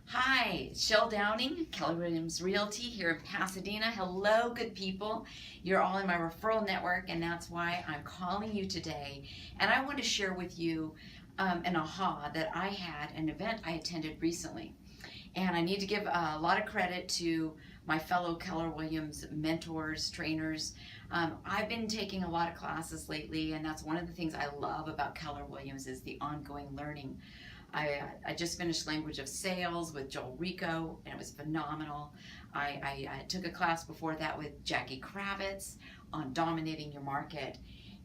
Hi, Shel Downing, Keller Williams Realty here in Pasadena. Hello, good people. You're all in my referral network, and that's why I'm calling you today. And I want to share with you an aha that I had, an event I attended recently. And I need to give a lot of credit to my fellow Keller Williams mentors, trainers. I've been taking a lot of classes lately, and that's one of the things I love about Keller Williams is the ongoing learning. I just finished Language of Sales with Joel Rico, and it was phenomenal. I took a class before that with Jackie Kravitz on dominating your market.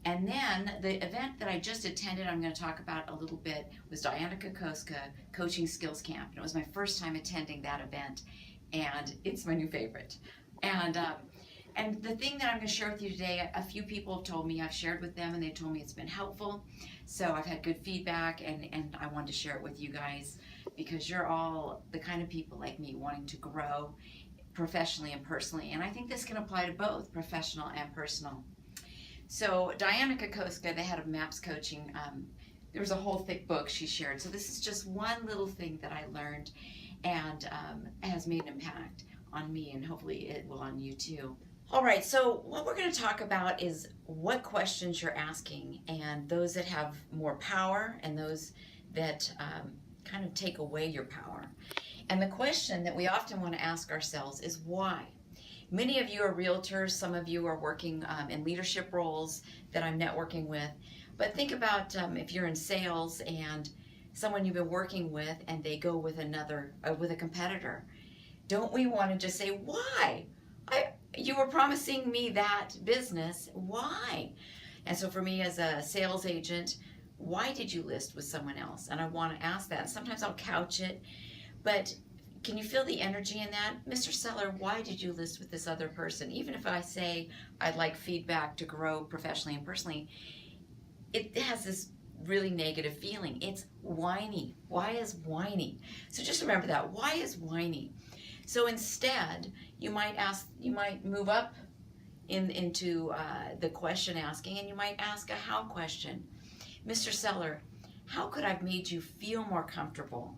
And then the event that I just attended, I'm going to talk about a little bit, was Diana Kokoska Coaching Skills Camp. And it was my first time attending that event, and it's my new favorite. And the thing that I'm going to share with you today, a few people have told me, I've shared with them, and they told me it's been helpful. So I've had good feedback, and I wanted to share it with you guys because you're all the kind of people like me wanting to grow professionally and personally. And I think this can apply to both professional and personal. So Diana Kokoska, the head of MAPS Coaching, there was a whole thick book she shared. So this is just one little thing that I learned and has made an impact on me, and hopefully it will on you too. All right, so what we're going to talk about is what questions you're asking, and those that have more power and those that kind of take away your power. And the question that we often want to ask ourselves is why? Many of you are realtors, some of you are working in leadership roles that I'm networking with, but think about if you're in sales and someone you've been working with and they go with with a competitor. Don't we want to just say, why? You were promising me that business, why? And so for me as a sales agent, why did you list with someone else? And I want to ask that. Sometimes I'll couch it, but can you feel the energy in that? Mr. Seller, why did you list with this other person? Even if I say I'd like feedback to grow professionally and personally, it has this really negative feeling. It's whiny. Why is whiny? So just remember that. Why is whiny? So instead, you might move up into the question asking, and you might ask a how question. Mr. Seller, how could I have made you feel more comfortable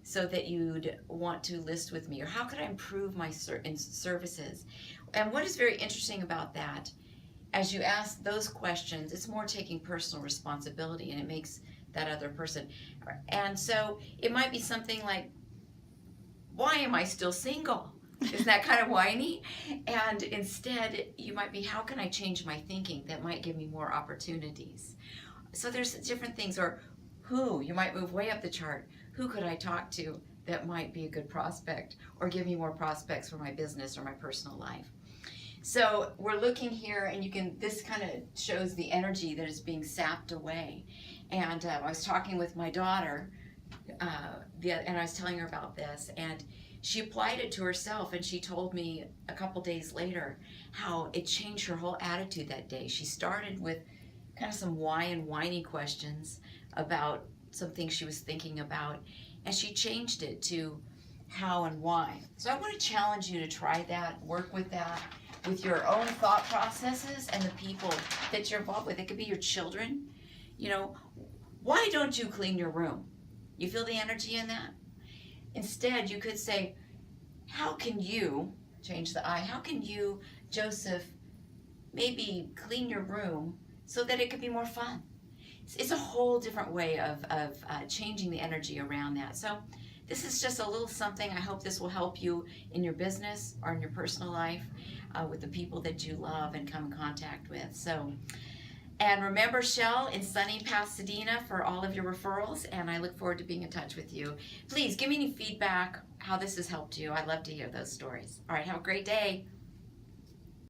so that you'd want to list with me? Or how could I improve my services? And what is very interesting about that, as you ask those questions, it's more taking personal responsibility, and it makes that other person. And so it might be something like, why am I still single? Isn't that kind of whiny? And instead, you might be, how can I change my thinking that might give me more opportunities? So there's different things. Or who, you might move way up the chart. Who could I talk to that might be a good prospect or give me more prospects for my business or my personal life? So we're looking here, and this kind of shows the energy that is being sapped away. And I was talking with my daughter, and I was telling her about this, and she applied it to herself, and she told me a couple days later how it changed her whole attitude that day. She started with kind of some why and whiny questions about some things she was thinking about, and she changed it to how and why. So I want to challenge you to try that, work with that, with your own thought processes and the people that you're involved with. It could be your children. You know, why don't you clean your room? You feel the energy in that? Instead, you could say, how can you, change the I, how can you, Joseph, maybe clean your room so that it could be more fun? It's a whole different way of changing the energy around that. So this is just a little something. I hope this will help you in your business or in your personal life with the people that you love and come in contact with. So. And remember Shel in sunny Pasadena for all of your referrals, and I look forward to being in touch with you. Please give me any feedback, how this has helped you. I'd love to hear those stories. All right, have a great day.